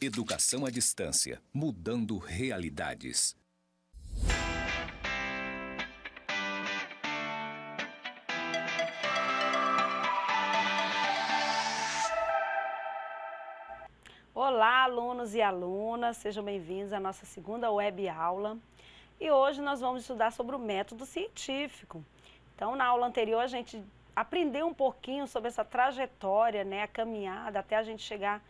Educação à distância, mudando realidades. Olá, alunos e alunas, sejam bem-vindos à nossa segunda web aula. E hoje nós vamos estudar sobre o método científico. Então, na aula anterior, a gente aprendeu um pouquinho sobre essa trajetória, né, a caminhada até a gente chegar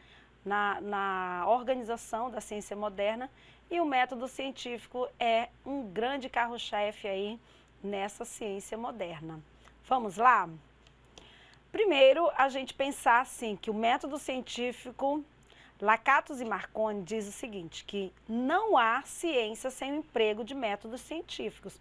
na organização da ciência moderna. E o método científico é um grande carro-chefe aí nessa ciência moderna. Vamos lá? Primeiro, a gente pensar assim, que o método científico, Lakatos e Marconi diz o seguinte, que não há ciência sem o emprego de métodos científicos.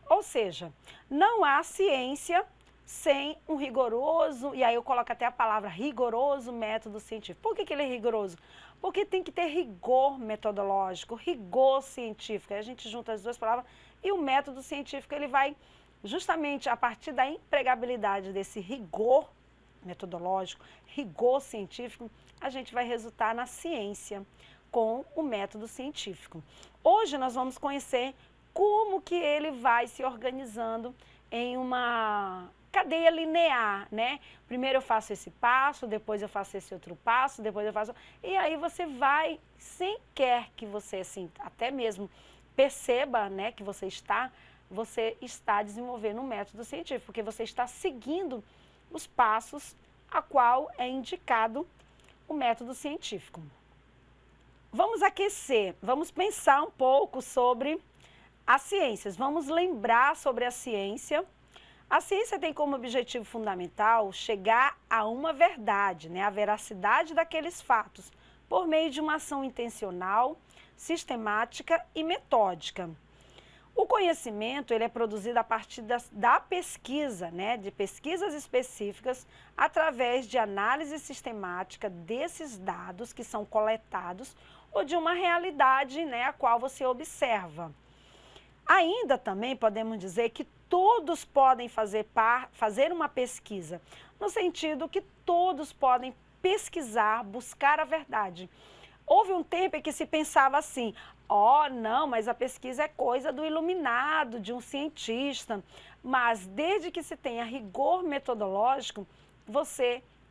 Ou seja, não há ciência sem um rigoroso, e aí eu coloco até a palavra rigoroso método científico. Por que ele é rigoroso? Porque tem que ter rigor metodológico, rigor científico. Aí a gente junta as duas palavras e o método científico ele vai justamente a partir da empregabilidade desse rigor metodológico, rigor científico, a gente vai resultar na ciência com o método científico. Hoje nós vamos conhecer como que ele vai se organizando em uma cadeia linear, né? Primeiro eu faço esse passo, depois eu faço esse outro passo, depois eu faço... E aí você vai, sem quer que você, assim, até mesmo perceba, né, que você está desenvolvendo um método científico, porque você está seguindo os passos a qual é indicado o método científico. Vamos aquecer, vamos pensar um pouco sobre as ciências, vamos lembrar sobre a ciência. A ciência tem como objetivo fundamental chegar a uma verdade, né, a veracidade daqueles fatos, por meio de uma ação intencional, sistemática e metódica. O conhecimento ele é produzido a partir da pesquisa, né, de pesquisas específicas, através de análise sistemática desses dados que são coletados ou de uma realidade, né, a qual você observa. Ainda também podemos dizer que todos podem fazer uma pesquisa, no sentido que todos podem pesquisar, buscar a verdade. Houve um tempo em que se pensava assim, não, mas a pesquisa é coisa do iluminado, de um cientista. Mas desde que se tenha rigor metodológico,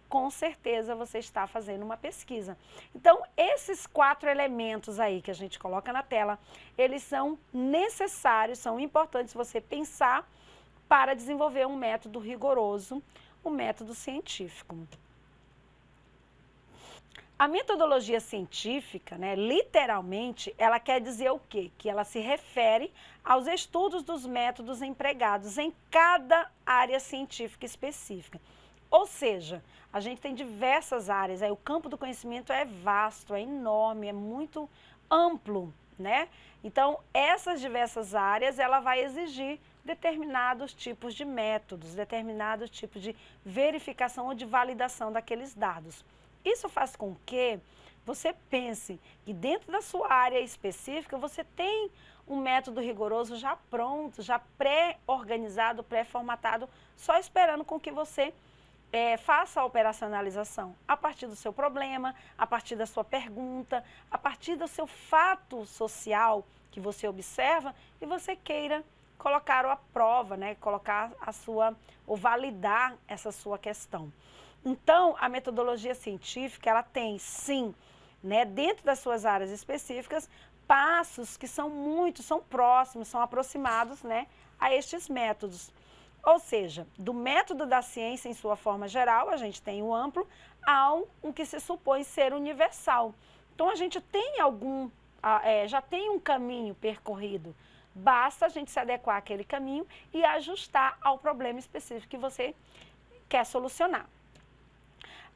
com certeza, você está fazendo uma pesquisa. Então, esses 4 elementos aí que a gente coloca na tela, eles são necessários, são importantes você pensar para desenvolver um método rigoroso, um método científico. A metodologia científica, né, literalmente, ela quer dizer o quê? Que ela se refere aos estudos dos métodos empregados em cada área científica específica. Ou seja, a gente tem diversas áreas, aí o campo do conhecimento é vasto, é enorme, é muito amplo, né? Então, essas diversas áreas, ela vai exigir determinados tipos de métodos, determinados tipos de verificação ou de validação daqueles dados. Isso faz com que você pense que dentro da sua área específica você tem um método rigoroso já pronto, já pré-organizado, pré-formatado, só esperando com que você faça a operacionalização a partir do seu problema, a partir da sua pergunta, a partir do seu fato social que você observa e você queira colocar à prova, né, colocar ou validar essa sua questão. Então, a metodologia científica, ela tem, sim, né, dentro das suas áreas específicas, passos que são próximos, são aproximados, né, a estes métodos. Ou seja, do método da ciência em sua forma geral, a gente tem o amplo, ao um que se supõe ser universal. Então, a gente tem já tem um caminho percorrido. Basta a gente se adequar àquele caminho e ajustar ao problema específico que você quer solucionar.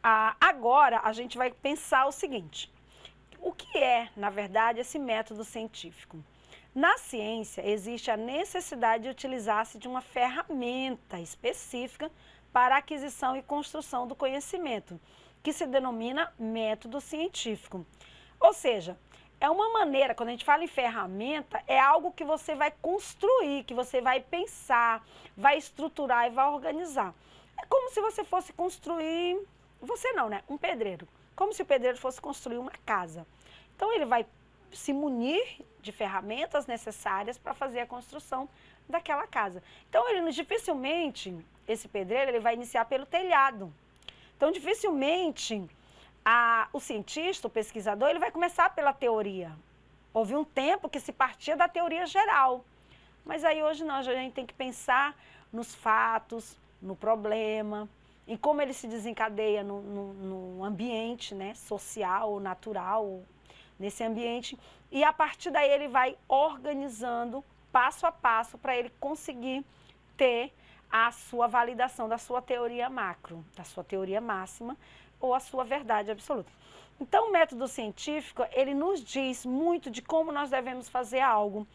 Agora, a gente vai pensar o seguinte, o que é, na verdade, esse método científico? Na ciência, existe a necessidade de utilizar-se de uma ferramenta específica para a aquisição e construção do conhecimento, que se denomina método científico. Ou seja, é uma maneira, quando a gente fala em ferramenta, é algo que você vai construir, que você vai pensar, vai estruturar e vai organizar. É como se você fosse construir, você não, né? Um pedreiro. Como se o pedreiro fosse construir uma casa. Então, ele vai se munir de ferramentas necessárias para fazer a construção daquela casa. Então, dificilmente, esse pedreiro, ele vai iniciar pelo telhado. Então, dificilmente, o cientista, o pesquisador, ele vai começar pela teoria. Houve um tempo que se partia da teoria geral. Mas aí, hoje, não, a gente tem que pensar nos fatos, no problema, em como ele se desencadeia no ambiente, né, social, natural, nesse ambiente. E, a partir daí, ele vai organizando passo a passo para ele conseguir ter a sua validação da sua teoria macro, da sua teoria máxima ou a sua verdade absoluta. Então, o método científico, ele nos diz muito de como nós devemos fazer algo,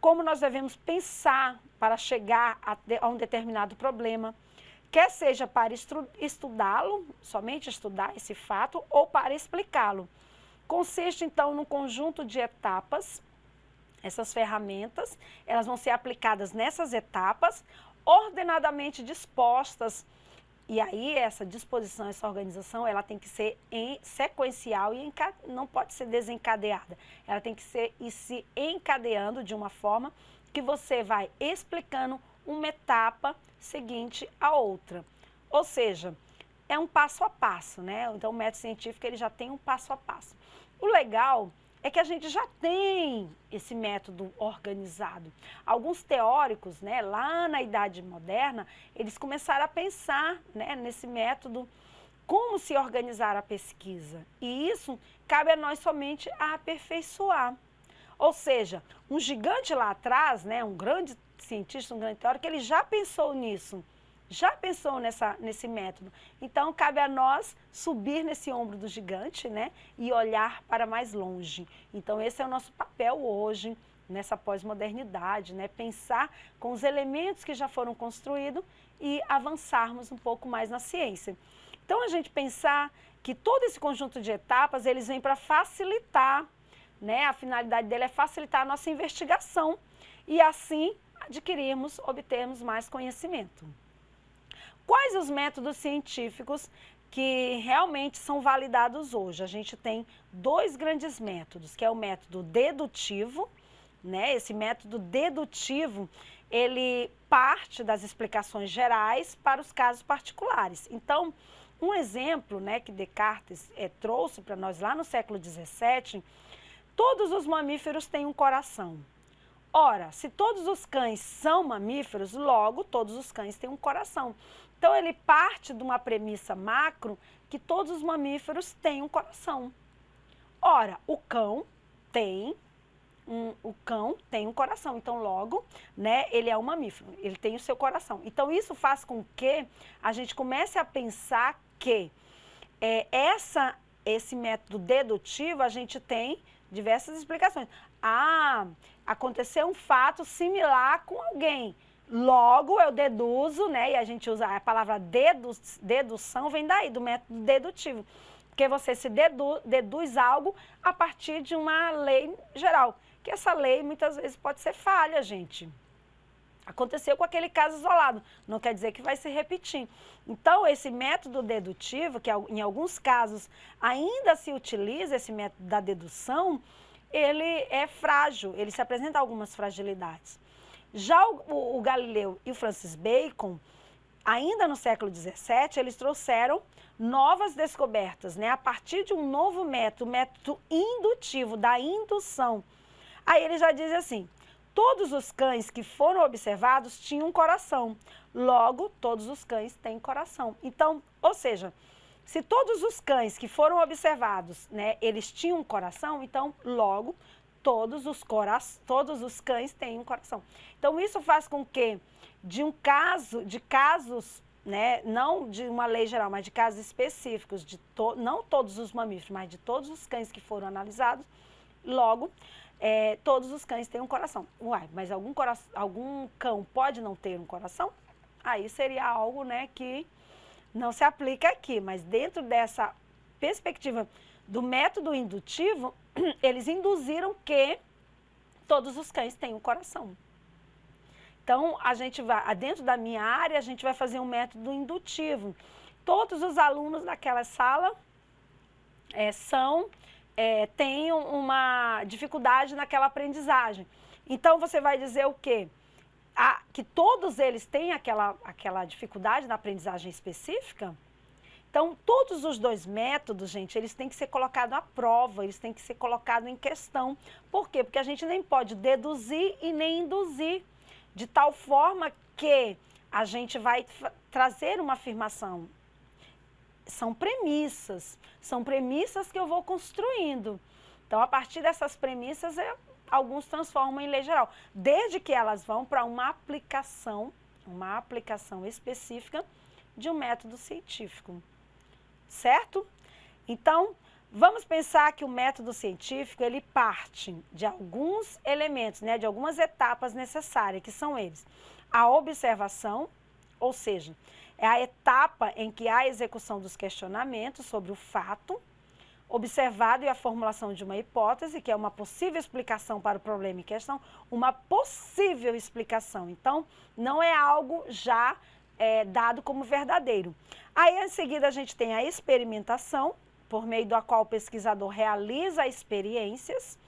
como nós devemos pensar para chegar a um determinado problema, quer seja para estudá-lo, somente estudar esse fato, ou para explicá-lo. Consiste, então, num conjunto de etapas. Essas ferramentas, elas vão ser aplicadas nessas etapas, ordenadamente dispostas. E aí, essa disposição, essa organização, ela tem que ser sequencial e não pode ser desencadeada. Ela tem que ser se encadeando de uma forma que você vai explicando uma etapa seguinte à outra. Ou seja, é um passo a passo, né? Então, o método científico, ele já tem um passo a passo. O legal é que a gente já tem esse método organizado. Alguns teóricos, né, lá na Idade Moderna, eles começaram a pensar, né, nesse método, como se organizar a pesquisa. E isso cabe a nós somente a aperfeiçoar. Ou seja, um gigante lá atrás, né, um grande cientista, um grande teórico, ele já pensou nisso. Já pensou nesse método. Então, cabe a nós subir nesse ombro do gigante, né, e olhar para mais longe. Então, esse é o nosso papel hoje, nessa pós-modernidade, né, pensar com os elementos que já foram construídos e avançarmos um pouco mais na ciência. Então, a gente pensar que todo esse conjunto de etapas, eles vêm para facilitar, né, a finalidade dele é facilitar a nossa investigação e, assim, obtermos mais conhecimento. Quais os métodos científicos que realmente são validados hoje? A gente tem dois grandes métodos, que é o método dedutivo, né? Esse método dedutivo, ele parte das explicações gerais para os casos particulares. Então, um exemplo, né, que Descartes trouxe para nós lá no século XVII, todos os mamíferos têm um coração. Ora, se todos os cães são mamíferos, logo todos os cães têm um coração. Então, ele parte de uma premissa macro que todos os mamíferos têm um coração. Ora, o cão tem um coração, então logo, né, ele é um mamífero, ele tem o seu coração. Então, isso faz com que a gente comece a pensar que esse método dedutivo, a gente tem diversas explicações. Aconteceu um fato similar com alguém. Logo, eu deduzo, né? E a gente usa a palavra dedução, vem daí, do método dedutivo. Porque você se deduz algo a partir de uma lei geral. Que essa lei, muitas vezes, pode ser falha, gente. Aconteceu com aquele caso isolado, não quer dizer que vai se repetir. Então, esse método dedutivo, que em alguns casos ainda se utiliza, esse método da dedução, ele é frágil, ele se apresenta algumas fragilidades. Já o Galileu e o Francis Bacon, ainda no século XVII, eles trouxeram novas descobertas, né? A partir de um novo método, o método indutivo, da indução. Aí ele já diz assim, todos os cães que foram observados tinham um coração, logo todos os cães têm coração. Então, ou seja, se todos os cães que foram observados, né, eles tinham um coração, então logo todos os cães têm um coração. Então, isso faz com que, de casos, né, não de uma lei geral, mas de casos específicos, não todos os mamíferos, mas de todos os cães que foram analisados, logo, todos os cães têm um coração. Uai, mas algum cão pode não ter um coração? Aí seria algo, né, que não se aplica aqui, mas dentro dessa perspectiva do método indutivo, eles induziram que todos os cães têm um coração. Então, dentro da minha área, a gente vai fazer um método indutivo. Todos os alunos daquela sala são tem uma dificuldade naquela aprendizagem. Então, você vai dizer o quê? Que todos eles têm aquela dificuldade na aprendizagem específica? Então, todos os dois métodos, gente, eles têm que ser colocados à prova, eles têm que ser colocados em questão. Por quê? Porque a gente nem pode deduzir e nem induzir, de tal forma que a gente vai trazer uma afirmação. São premissas que eu vou construindo. Então, a partir dessas premissas, alguns transformam em lei geral, desde que elas vão para uma aplicação específica de um método científico. Certo? Então, vamos pensar que o método científico, ele parte de alguns elementos, né, de algumas etapas necessárias, que são eles. A observação, ou seja, é a etapa em que há a execução dos questionamentos sobre o fato observado e a formulação de uma hipótese, que é uma possível explicação para o problema em questão, uma possível explicação. Então, não é algo já dado como verdadeiro. Aí, em seguida, a gente tem a experimentação, por meio da qual o pesquisador realiza experiências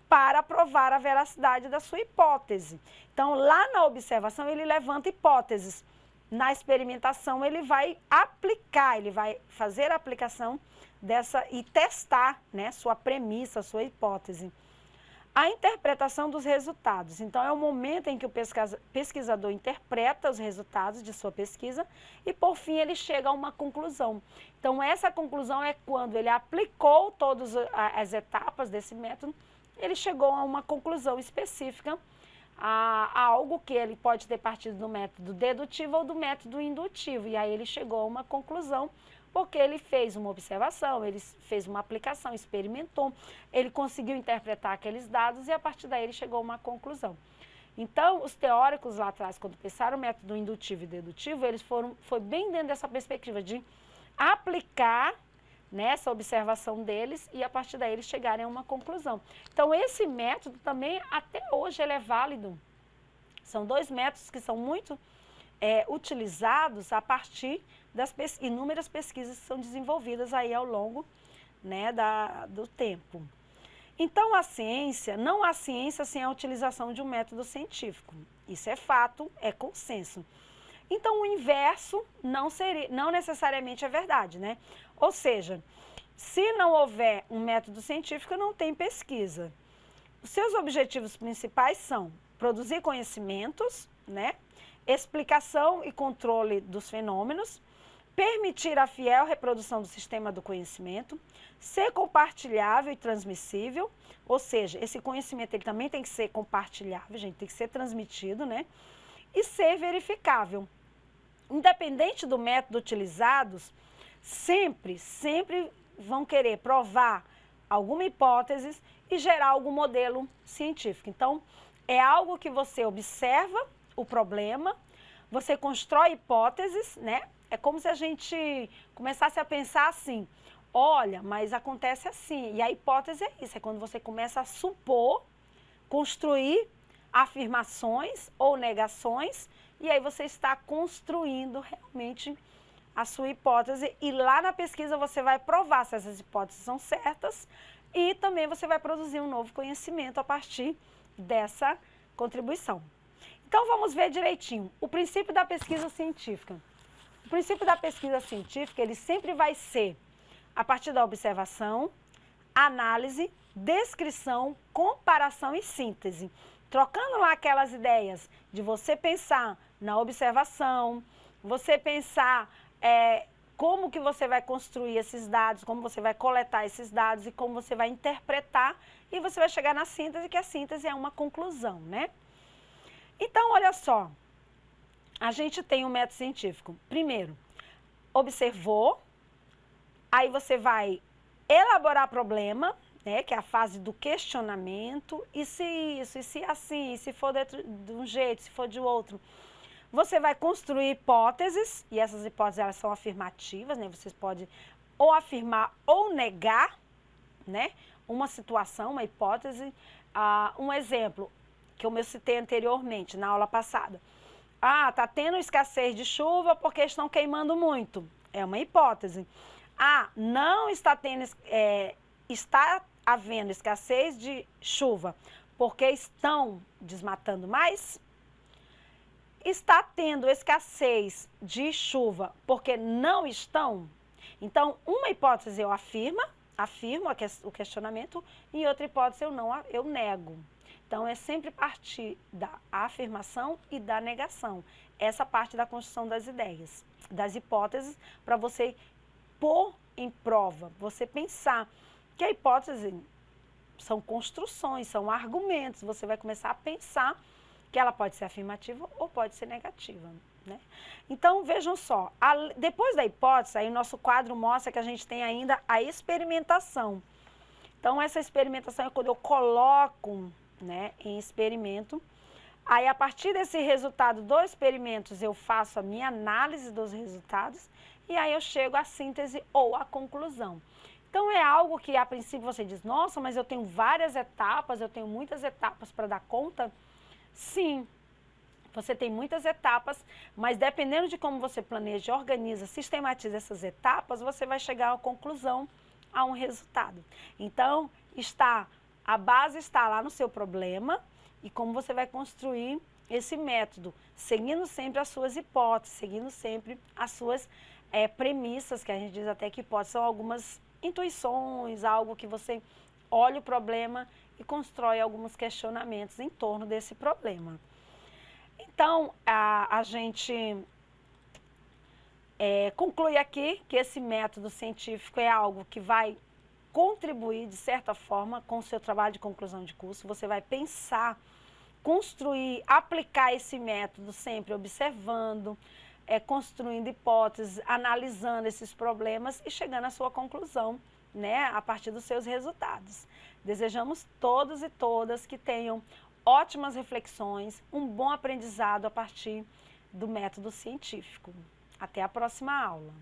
para provar a veracidade da sua hipótese. Então, lá na observação, ele levanta hipóteses. Na experimentação, ele vai aplicar, ele vai fazer a aplicação dessa e testar, né, sua premissa, sua hipótese. A interpretação dos resultados. Então, é o momento em que o pesquisador interpreta os resultados de sua pesquisa e, por fim, ele chega a uma conclusão. Então, essa conclusão é quando ele aplicou todas as etapas desse método, ele chegou a uma conclusão específica, a algo que ele pode ter partido do método dedutivo ou do método indutivo. E aí ele chegou a uma conclusão, porque ele fez uma observação, ele fez uma aplicação, experimentou, ele conseguiu interpretar aqueles dados e a partir daí ele chegou a uma conclusão. Então, os teóricos lá atrás, quando pensaram o método indutivo e dedutivo, foi bem dentro dessa perspectiva de aplicar nessa observação deles e a partir daí eles chegarem a uma conclusão. Então, esse método também, até hoje, ele é válido. São dois métodos que são muito utilizados a partir das inúmeras pesquisas que são desenvolvidas aí ao longo, né, do tempo. Então, a ciência, não há ciência sem a utilização de um método científico. Isso é fato, é consenso. Então, o inverso não necessariamente é verdade, né? Ou seja, se não houver um método científico, não tem pesquisa. Os seus objetivos principais são produzir conhecimentos, né? Explicação e controle dos fenômenos, permitir a fiel reprodução do sistema do conhecimento, ser compartilhável e transmissível, ou seja, esse conhecimento ele também tem que ser compartilhável, gente, tem que ser transmitido, né? E ser verificável. Independente do método utilizado, sempre vão querer provar alguma hipótese e gerar algum modelo científico. Então, é algo que você observa o problema, você constrói hipóteses, né? É como se a gente começasse a pensar assim, olha, mas acontece assim. E a hipótese é isso, é quando você começa a supor, construir afirmações ou negações, e aí você está construindo realmente a sua hipótese. E lá na pesquisa você vai provar se essas hipóteses são certas e também você vai produzir um novo conhecimento a partir dessa contribuição. Então, vamos ver direitinho o princípio da pesquisa científica. O princípio da pesquisa científica, ele sempre vai ser a partir da observação, análise, descrição, comparação e síntese. Trocando lá aquelas ideias de você pensar na observação, você pensar como que você vai construir esses dados, como você vai coletar esses dados e como você vai interpretar, e você vai chegar na síntese, que a síntese é uma conclusão, né? Então, olha só, a gente tem um método científico. Primeiro, observou, aí você vai elaborar problema, né, que é a fase do questionamento, e se isso, e se assim, e se for de um jeito, se for de outro. Você vai construir hipóteses, e essas hipóteses elas são afirmativas, né, você pode ou afirmar ou negar, né, uma situação, uma hipótese. Um exemplo que eu citei anteriormente, na aula passada. Está tendo escassez de chuva porque estão queimando muito. É uma hipótese. Não está tendo está havendo escassez de chuva porque estão desmatando mais? Está tendo escassez de chuva porque não estão? Então, uma hipótese eu afirmo o questionamento, e outra hipótese eu nego. Então, é sempre partir da afirmação e da negação. Essa parte da construção das ideias, das hipóteses, para você pôr em prova, você pensar que a hipótese são construções, são argumentos. Você vai começar a pensar que ela pode ser afirmativa ou pode ser negativa, né? Então, vejam só, depois da hipótese, aí o nosso quadro mostra que a gente tem ainda a experimentação. Então, essa experimentação é quando eu coloco, né, em experimento. Aí, a partir desse resultado dos experimentos, eu faço a minha análise dos resultados e aí eu chego à síntese ou à conclusão. Então, é algo que, a princípio, você diz, nossa, mas eu tenho várias etapas, eu tenho muitas etapas para dar conta. Sim, você tem muitas etapas, mas dependendo de como você planeja, organiza, sistematiza essas etapas, você vai chegar à conclusão, a um resultado. Então, a base está lá no seu problema e como você vai construir esse método, seguindo sempre as suas hipóteses, seguindo sempre as suas premissas, que a gente diz até que hipóteses são algumas intuições, algo que você olha o problema e constrói alguns questionamentos em torno desse problema. Então, a gente conclui aqui que esse método científico é algo que vai contribuir, de certa forma, com o seu trabalho de conclusão de curso. Você vai pensar, construir, aplicar esse método sempre observando, construindo hipóteses, analisando esses problemas e chegando à sua conclusão, né, a partir dos seus resultados. Desejamos todos e todas que tenham ótimas reflexões, um bom aprendizado a partir do método científico. Até a próxima aula.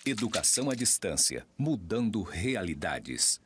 Educação à distância, mudando realidades.